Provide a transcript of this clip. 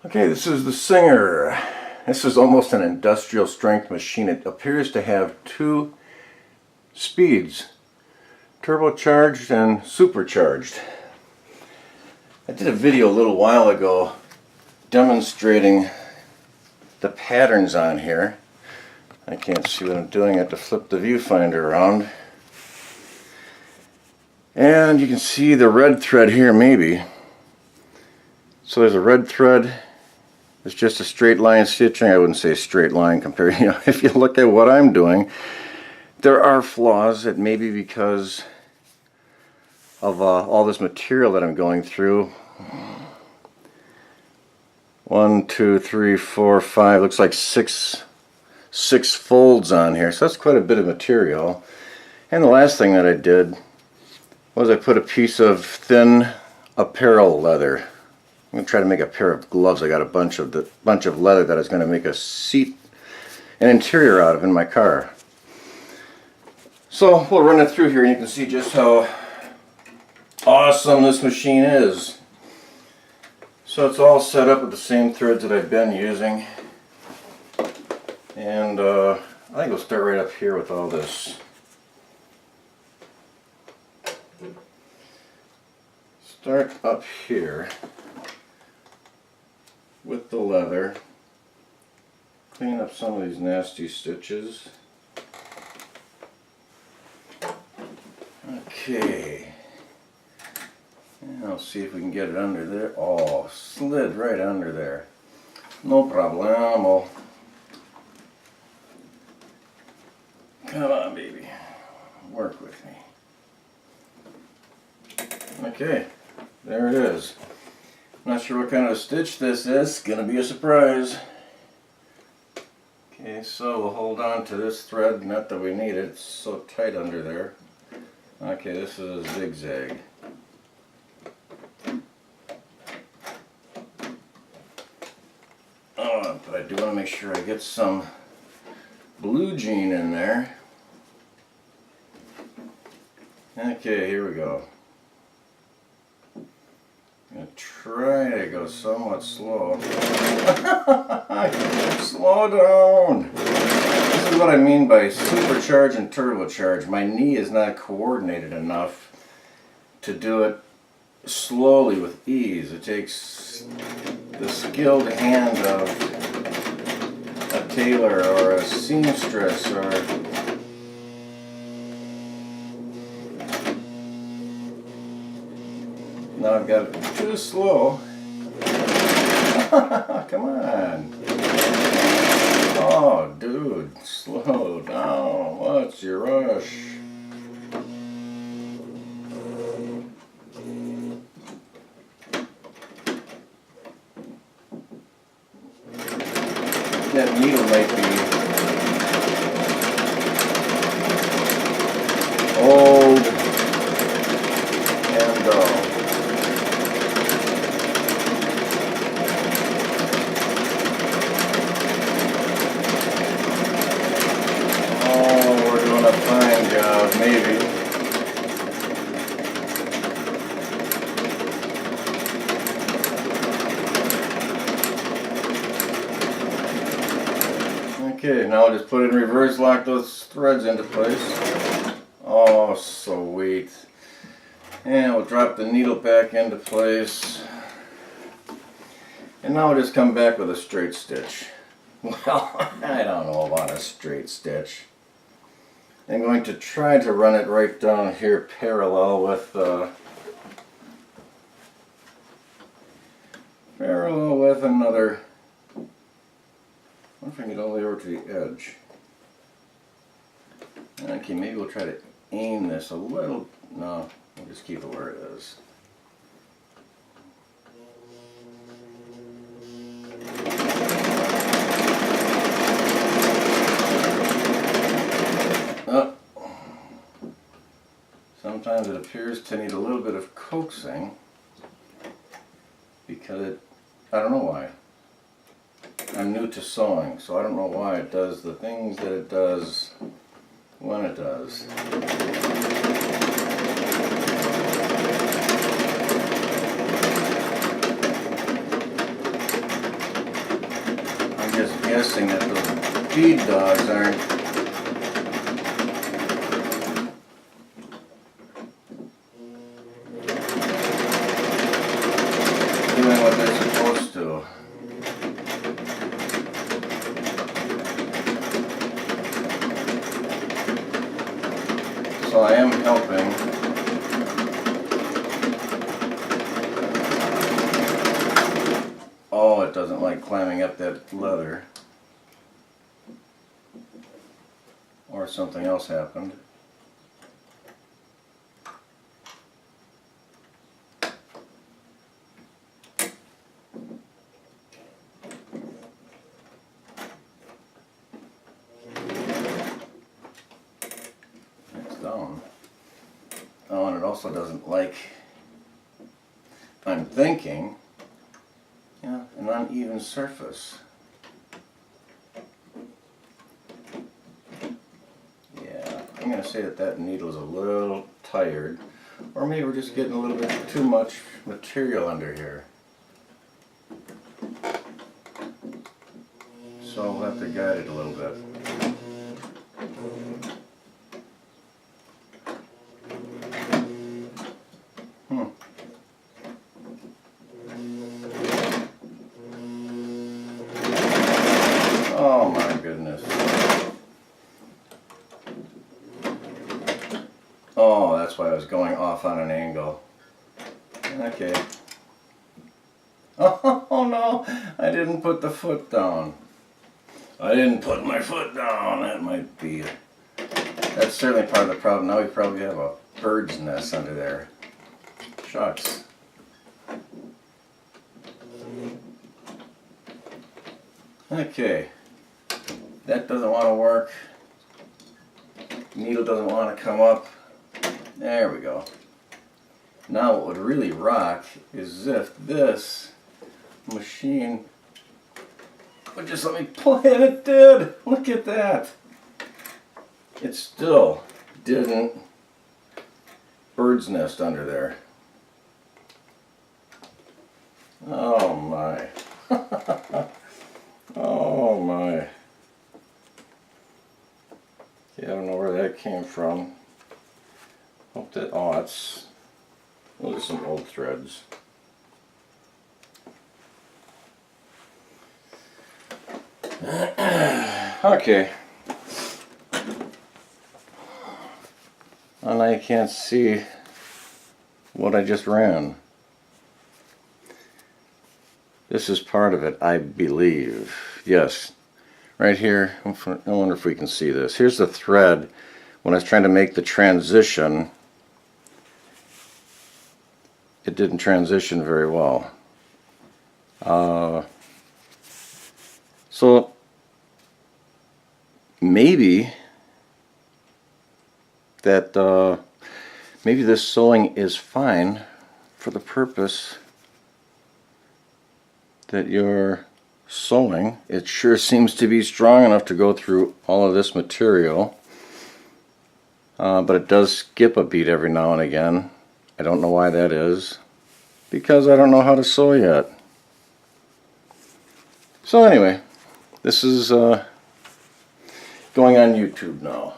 Okay, this is the Singer. This is almost an industrial strength machine. It appears to have two speeds, turbocharged and supercharged. I did a video a little while ago demonstrating the patterns on here. I can't see what I'm doing. I have to flip the viewfinder around. And you can see the red thread here maybe. So there's a red thread. It's just a straight line stitching. I wouldn't say straight line compared, if you look at what I'm doing, there are flaws. It may be because of all this material that I'm going through. 1, 2, 3, 4, 5, looks like six folds on here, so that's quite a bit of material. And the last thing that I did was I put a piece of thin apparel leather. I'm going to try to make a pair of gloves. I got a bunch of leather that I was going to make a seat, an interior out of in my car. So we'll run it through here and you can see just how awesome this machine is. So it's all set up with the same threads that I've been using. And I think we'll start right up here with all this. Start up here with the leather. Clean up some of these nasty stitches. Okay. And I'll see if we can get it under there. Oh, slid right under there. No problemo. Come on, baby. Work with me. Okay, there it is. Not sure what kind of stitch this is. Gonna be a surprise. Okay, so we'll hold on to this thread. Not that we need it. It's so tight under there. Okay, this is a zigzag. Oh, but I do want to make sure I get some blue jean in there. Okay, here we go. I'm going to try to go somewhat slow. Slow down! This is what I mean by supercharge and turbocharge. My knee is not coordinated enough to do it slowly with ease. It takes the skilled hand of a tailor or a seamstress or now I've got it too slow. Come on. Oh, dude, slow down. What's your rush? That needle might be old and dull. Oh, we're doing a fine job, maybe. Okay, now I'll just put it in reverse, lock those threads into place. Oh, sweet. And we'll drop the needle back into place. And now we'll just come back with a straight stitch. Well, I don't know about a straight stitch. I'm going to try to run it right down here parallel with another. I wonder if I can get all the way over to the edge. Okay, maybe we'll try to aim this a little. No, we'll just keep it where it is. Oh. Sometimes it appears to need a little bit of coaxing because I don't know why. I'm new to sewing, so I don't know why it does the things that it does when it does. guessing that those bead dogs aren't doing what they're supposed to. So I am helping. Oh, it doesn't like climbing up that leather. Or something else happened. Down. Oh, and it also doesn't like, I'm thinking, yeah, an uneven surface. Yeah, I'm going to say that needle is a little tired, or maybe we're just getting a little bit too much material under here. So we'll have to guide it a little bit. Oh my goodness. Oh, that's why I was going off on an angle. Okay. Oh no, I didn't put the foot down. I didn't put my foot down. That might be it. That's certainly part of the problem. Now we probably have a bird's nest under there. Shucks. Okay. That doesn't want to work. Needle doesn't want to come up. There we go. Now what would really rock is if this machine would just let me play, and it did. Look at that. It still didn't bird's nest under there. Oh my. Oh my. Yeah, I don't know where that came from. Hope that, oh, that's, those are some old threads. Okay. And I can't see what I just ran. This is part of it, I believe. Yes. Right here, I wonder if we can see this. Here's the thread. When I was trying to make the transition, it didn't transition very well. So maybe that maybe this sewing is fine for the purpose that you're sewing. It sure seems to be strong enough to go through all of this material, but it does skip a beat every now and again. I don't know why that is, because I don't know how to sew yet. So anyway, this is going on YouTube now.